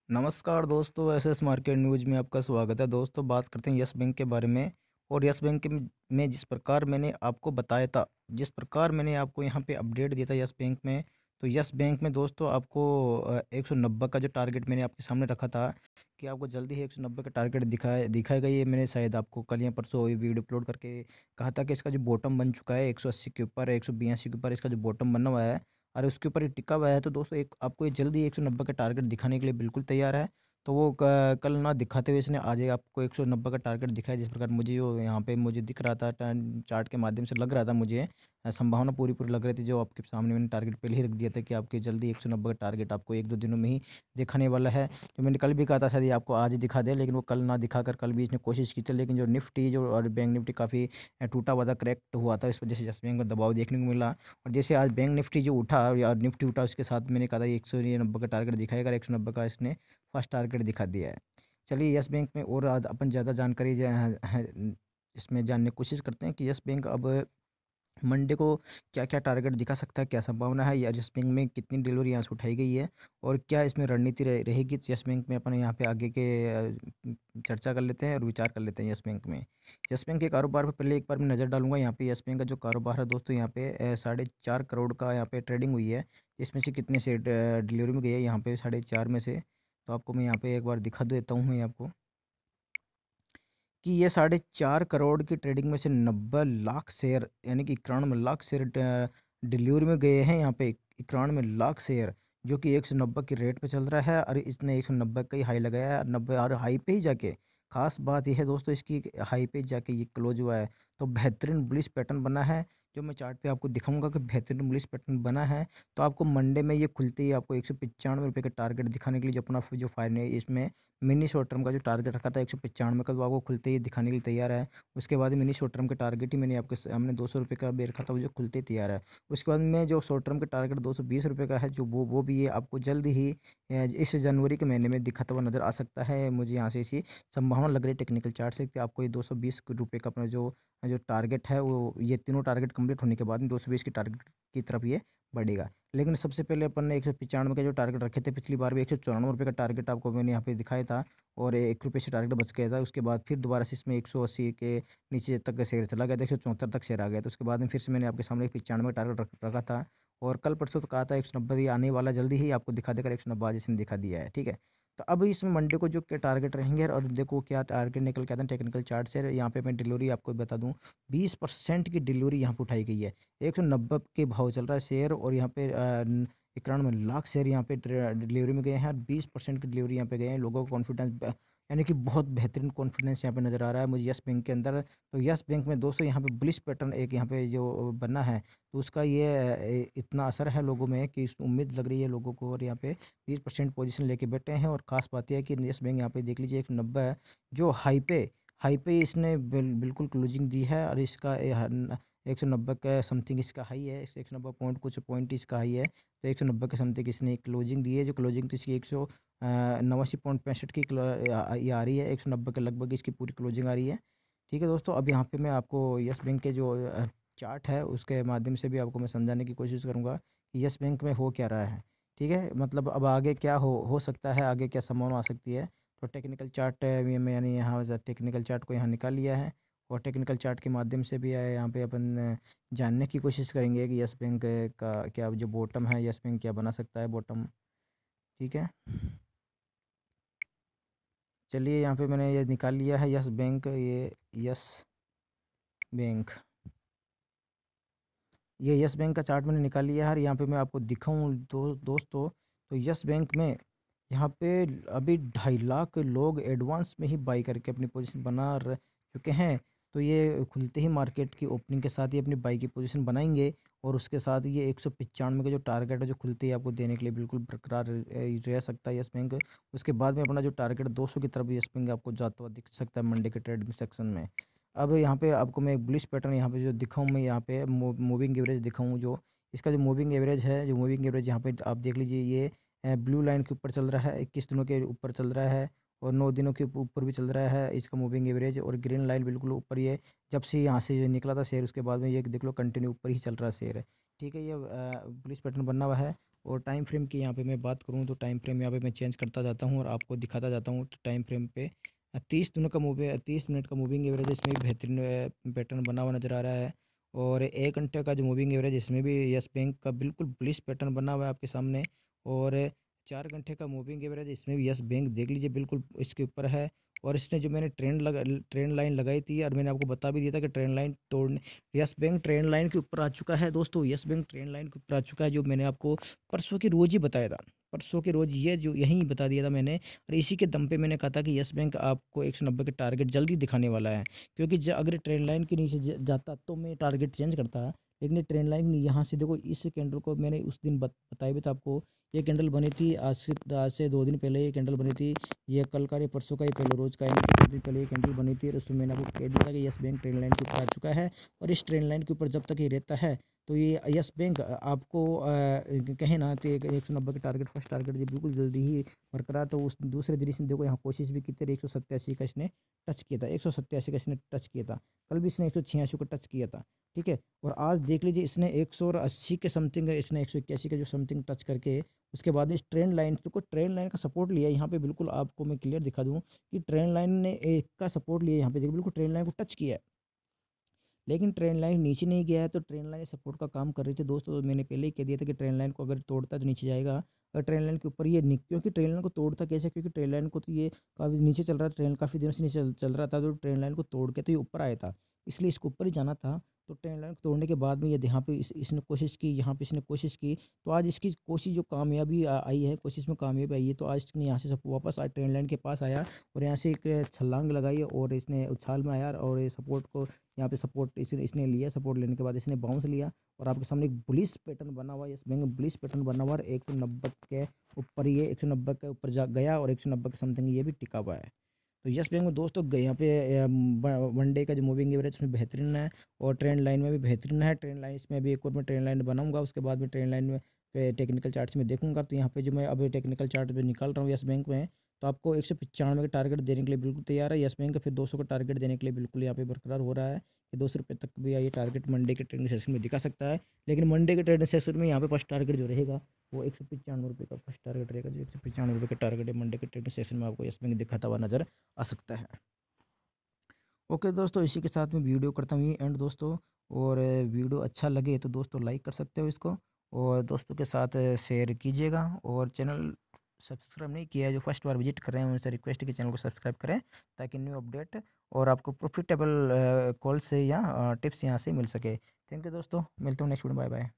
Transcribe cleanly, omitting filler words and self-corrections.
नमस्कार दोस्तों, SS market news में आपका स्वागत है। दोस्तों, बात करते हैं यस बैंक के बारे में। और यस बैंक के में जिस प्रकार मैंने आपको बताया था, जिस प्रकार मैंने आपको यहाँ पे अपडेट दिया था यस बैंक में, तो यस बैंक में दोस्तों आपको 190 का जो टारगेट मैंने आपके सामने रखा था कि आपको जल्दी ही 190 का टारगेट दिखाएगा। ये मैंने शायद आपको कल या परसों वीडियो अपलोड करके कहा था कि इसका जो बॉटम बन चुका है 180 के ऊपर, 182 के ऊपर इसका जो बॉटम बना हुआ है और उसके ऊपर ये टिका हुआ है। तो दोस्तों एक आपको ये जल्दी 190 का टारगेट दिखाने के लिए बिल्कुल तैयार है। तो वो कल ना दिखाते हुए इसने आज आपको 190 का टारगेट दिखाया। जिस प्रकार मुझे जो यहाँ पे मुझे दिख रहा था चार्ट के माध्यम से लग रहा था, मुझे संभावना पूरी पूरी लग रही थी। जो आपके सामने मैंने टारगेट पहले ही रख दिया था कि आपके जल्दी 190 का टारगेट आपको एक दो दिनों में ही दिखाने वाला है। जो मैंने कल भी कहा था शायद ये आपको आज ही दिखा दे, लेकिन वो कल ना दिखाकर कल भी इसने कोशिश की थी। लेकिन जो निफ्टी जो और बैंक निफ्टी काफ़ी टूटा हुआ था, करेक्ट हुआ था, इस वजह से यस बैंक में दबाव देखने को मिला। और जैसे आज बैंक निफ्टी जो उठा या निफ्टी उठा, उसके साथ मैंने कहा था 190 का टारगेट दिखाएगा, 190 का इसने फर्स्ट टारगेट दिखा दिया है। चलिए यस बैंक में और आज अपन ज़्यादा जानकारी इसमें जानने की कोशिश करते हैं कि यस बैंक अब मंडे को क्या-क्या टारगेट दिखा सकता है, क्या संभावना है, या यस बैंक में कितनी डिलीवरी यहाँ से उठाई गई है और क्या इसमें रणनीति रहेगी। तो यस बैंक में अपन यहाँ पे आगे के चर्चा कर लेते हैं और विचार कर लेते हैं यस बैंक में। यस बैंक के कारोबार पे पहले एक बार मैं नज़र डालूँगा। यहाँ पे यस बैंक का जो कारोबार है दोस्तों, यहाँ पे 4.5 करोड़ का यहाँ पे ट्रेडिंग हुई है। इसमें से कितने से डिलीवरी में गई है यहाँ पे 4.5 में से, तो आपको मैं यहाँ पे एक बार दिखा देता हूँ मैं आपको कि ये 4.5 करोड़ की ट्रेडिंग में से 90 लाख शेयर यानी कि 91 लाख शेयर डिलीवरी में गए हैं। यहाँ पे 91 लाख शेयर जो कि 190 की रेट पे चल रहा है और इसने 190 का ही हाई लगाया है। 90 और हाई पे ही जाके खास बात यह है दोस्तों इसकी कि हाई पे जाके ये क्लोज हुआ है। तो बेहतरीन बुलिश पैटर्न बना है, जो मैं चार्ट पे आपको दिखाऊंगा कि बेहतरीन बुलिश पैटर्न बना है। तो आपको मंडे में ये खुलते ही आपको 195 रुपये का टारगेट दिखाने के लिए जो अपना जो फाइनल इसमें मिनी शॉर्ट टर्म का जो टारगेट रखा था 195 का, वो आपको खुलते ही दिखाने के लिए तैयार है। उसके बाद मिनी शॉर्ट टर्म का टारगेट ही मैंने आपके सामने 200 रुपये का भी रखा था, वो जो खुलते ही तैयार है। उसके बाद में जो शॉर्ट टर्म का टारगेट 220 रुपये का है, जो वो भी ये आपको जल्द ही इस जनवरी के महीने में दिखाता हुआ नज़र आ सकता है। मुझे यहाँ से इसी संभावना लग रही है टेक्निकल चार्ट से कि आपको ये 220 रुपये का अपना जो जो टारगेट है, वो ये तीनों टारगेट कंप्लीट होने के बाद में 220 की टारगेट की तरफ ये बढ़ेगा। लेकिन सबसे पहले अपन ने 195 का जो टारगेट रखे थे, पिछली बार भी 194 रुपये का टारगेट आपको मैंने यहाँ पे दिखाया था और 1 रुपये से टारगेट बच गया था। उसके बाद फिर दोबारा से इसमें 180 के नीचे तक का शेयर चला गया था, 174 तक शेयर आ गया। तो उसके बाद में फिर से मैंने आपके सामने 95 का टारगेट रखा था और कल परसों तो कहा था 190 ये आने वाला, जल्दी ही आपको दिखा देकर 190 आज इसने दिखा दिया है, ठीक है। तो अब इसमें मंडे को जो क्या टारगेट रहेंगे और देखो क्या टारगेट निकल के आते हैं टेक्निकल चार्ट से। यहाँ पे मैं डिलीवरी आपको बता दूँ, 20% की डिलीवरी यहाँ पे उठाई गई है। 190 के भाव चल रहा है शेयर और यहाँ पे 91 लाख शेयर यहाँ पे डिलीवरी में गए हैं और 20% की डिलीवरी यहाँ पे गए हैं। लोगों का कॉन्फिडेंस यानी कि बहुत बेहतरीन कॉन्फिडेंस यहाँ पे नज़र आ रहा है मुझे यस बैंक के अंदर। तो यस बैंक में दोस्तों यहाँ पे बुलिश पैटर्न एक यहाँ पे जो बना है, तो उसका ये इतना असर है लोगों में कि उम्मीद लग रही है लोगों को, और यहाँ पे 20% पोजीशन लेके बैठे हैं। और ख़ास बात यह है कि यस बैंक यहाँ पे देख लीजिए 190 है जो हाई पे इसने बिल्कुल क्लोजिंग दी है और इसका 190 का समथिंग इसका हाई है, 190 पॉइंट कुछ पॉइंट इसका हाई है। तो 190 के समथिंग इसने क्लोजिंग दी है, जो क्लोजिंग तो इसकी 189.65 की ये आ रही है। 190 के लगभग इसकी पूरी क्लोजिंग आ रही है, ठीक है दोस्तों। अब यहाँ पे मैं आपको यस बैंक के जो चार्ट है उसके माध्यम से भी आपको मैं समझाने की कोशिश करूँगा कि यस बैंक में हो क्या रहा है, ठीक है। मतलब अब आगे क्या हो सकता है, आगे क्या संभावना आ सकती है। तो टेक्निकल चार्ट में यानी यहाँ टेक्निकल चार्ट को यहाँ निकाल लिया है और टेक्निकल चार्ट के माध्यम से भी यहाँ पे अपन जानने की कोशिश करेंगे कि यस बैंक का क्या जो बॉटम है, यस बैंक क्या बना सकता है बॉटम, ठीक है। चलिए यहाँ पे मैंने ये निकाल लिया है यस बैंक, ये यस बैंक, ये यस बैंक का चार्ट मैंने निकाल लिया है और यहाँ पे मैं आपको दिखाऊं दोस्तों। तो यस बैंक में यहाँ पे अभी 2.5 लाख लोग एडवांस में ही बाई करके अपनी पोजीशन चुके हैं। तो ये खुलते ही मार्केट की ओपनिंग के साथ ही अपनी बाई की पोजीशन बनाएंगे और उसके साथ ये 195 का जो टारगेट है जो खुलते ही आपको देने के लिए बिल्कुल बरकरार रह सकता है यस बैंक। उसके बाद में अपना जो टारगेट 200 की तरफ यस बैंक आपको जाता हुआ दिख सकता है मंडे के ट्रेड सेक्शन में। अब यहाँ पे आपको मैं एक बुलिश पैटर्न यहाँ पे जो दिखाऊँ, मैं यहाँ पे मूविंग एवरेज दिखाऊँ, जो इसका जो मूविंग एवरेज है, जो मूविंग एवरेज यहाँ पे आप देख लीजिए, ये ब्लू लाइन के ऊपर चल रहा है, 21 दिनों के ऊपर चल रहा है और 9 दिनों के ऊपर भी चल रहा है इसका मूविंग एवरेज। और ग्रीन लाइन बिल्कुल ऊपर, ये जब से यहाँ से जो निकला था शेयर उसके बाद में ये देख लो कंटिन्यू ऊपर ही चल रहा शेयर है, ठीक है। ये बुलिश पैटर्न बना हुआ है और टाइम फ्रेम की यहाँ पे मैं बात करूँ तो टाइम फ्रेम यहाँ पे मैं चेंज करता जाता हूँ और आपको दिखाता जाता हूँ टाइम फ्रेम पे 30 दिनों का 30 मिनट का मूविंग एवरेज इसमें भी बेहतरीन पैटर्न बना हुआ नज़र आ रहा है। और 1 घंटे का जो मूविंग एवरेज इसमें भी यस बैंक का बिल्कुल बुलिश पैटर्न बना हुआ है आपके सामने। और 4 घंटे का मूविंग एवरेज इसमें भी यस बैंक देख लीजिए बिल्कुल इसके ऊपर है। और इसने जो मैंने ट्रेंड लाइन लगाई थी और मैंने आपको बता भी दिया था कि ट्रेंड लाइन तोड़ने यस बैंक ट्रेंड लाइन के ऊपर आ चुका है दोस्तों। यस बैंक ट्रेंड लाइन के ऊपर आ चुका है, जो मैंने आपको परसों की रोज़ ही बताया था। परसों के रोज़ ये जो यहीं बता दिया था मैंने, और इसी के दम पे मैंने कहा था कि यस बैंक आपको 190 के टारगेट जल्दी दिखाने वाला है। क्योंकि अगर ट्रेंड लाइन के नीचे जाता तो मैं टारगेट चेंज करता। लेकिन ये ट्रेंड लाइन यहाँ से देखो, इस कैंडल को मैंने उस दिन बताया भी था आपको। ये कैंडल बनी थी आज से 2 दिन पहले ये कैंडल बनी थी। ये कल का ये परसों का ये पहले रोज़ का है, 2 दिन पहले ये कैंडल बनी थी। और उसमें मैंने आपको कह दिया था कि यस बैंक ट्रेंड लाइन के ऊपर आ चुका है। और इस ट्रेंड लाइन के ऊपर जब तक ये रहता है तो ये यस बैंक आपको कहे ना तो 190 के टारगेट, फर्स्ट टारगेट ये बिल्कुल जल्दी ही बरकरार। तो उस दूसरे दिन इसने देखो यहाँ कोशिश भी की थी, 187 का इसने टच किया था, 187 का इसने टच किया था। कल भी इसने 186 को टच किया था, ठीक है। और आज देख लीजिए इसने 180 के समथिंग, इसने 181 का जो समथिंग टच करके उसके बाद में इस ट्रेंड लाइन को, ट्रेंड लाइन का सपोर्ट लिया यहाँ पे। बिल्कुल आपको मैं क्लियर दिखा दूँ कि ट्रेंड लाइन ने एक का सपोर्ट लिया यहाँ पे, देखो बिल्कुल ट्रेंड लाइन को टच किया है। लेकिन ट्रेंड लाइन नीचे नहीं गया है, तो ट्रेंड लाइन सपोर्ट का काम कर रही थी दोस्तों। तो मैंने पहले ही कह दिया था कि ट्रेंड लाइन को अगर तोड़ता है तो नीचे जाएगा। अगर ट्रेंड लाइन के ऊपर ये क्योंकि ट्रेंड लाइन को तोड़ता कैसे, क्योंकि ट्रेंड लाइन को तो ये काफ़ी नीचे चल रहा था, ट्रेंड काफ़ी दिनों से नीचे चल रहा था। तो ट्रेंड लाइन को तोड़ के तो ये ऊपर आया था, इसलिए इसको ऊपर ही जाना था। तो ट्रेंड लाइन को तोड़ने के बाद में ये यहाँ पे इसने कोशिश की, यहाँ पे इसने कोशिश की। तो आज इसकी कोशिश जो कामयाबी आई है, कोशिश में कामयाबी आई है। तो आज इसने यहाँ से सब वापस आज ट्रेंड लाइन के पास आया और यहाँ से एक छलांग लगाई और इसने उछाल में आया और ये सपोर्ट को यहाँ पे सपोर्ट इसने लिया। सपोर्ट लेने के बाद इसने बाउंस लिया और आपके सामने एक बुलिश पैटर्न बना हुआ है। इस बैंक में बुलिश पैटर्न बना हुआ है, 190 के ऊपर, ये 190 के ऊपर जा गया और 190 के समथिंग ये भी टिका हुआ है। तो यस बैंक में दोस्तों यहाँ पे वन डे का जो मूविंग एवरेज उसमें बेहतरीन है और ट्रेंड लाइन में भी बेहतरीन है। ट्रेंड लाइन इसमें अभी एक और मैं ट्रेंड लाइन बनाऊंगा, उसके बाद में ट्रेंड लाइन में पे टेक्निकल चार्ट्स में देखूंगा। तो यहाँ पे जो मैं अभी टेक्निकल चार्ट पे निकाल रहा हूँ यस बैंक में, तो आपको 195 का टारगेट देने के लिए बिल्कुल तैयार है यस बैंक का। फिर 200 का टारगेट देने के लिए बिल्कुल यहाँ पे बरकरार हो रहा है कि 200 रुपये तक भी ये टारगेट मंडे के ट्रेडिंग सेशन में दिखा सकता है। लेकिन मंडे के ट्रेडिंग सेशन में यहाँ पे फर्स्ट टारगेट जो रहेगा वो 195 रुपये का फर्स्ट टारगेट रहेगा। जो 195 रुपये का टारगेट है मंडे के ट्रेडिंग सेशन में आपको यस बैंक दिखाता हुआ नजर आ सकता है। ओके दोस्तों, इसी के साथ मैं वीडियो करता हूँ ये एंड दोस्तों। और वीडियो अच्छा लगे तो दोस्तों लाइक कर सकते हो इसको और दोस्तों के साथ शेयर कीजिएगा। और चैनल सब्सक्राइब नहीं किया है, जो फर्स्ट बार विजिट कर रहे हैं उनसे रिक्वेस्ट है कि चैनल को सब्सक्राइब करें, ताकि न्यू अपडेट और आपको प्रॉफिटेबल कॉल से या टिप्स यहाँ से मिल सके। थैंक यू दोस्तों, मिलता हूँ नेक्स्ट वीडियो, बाय बाय।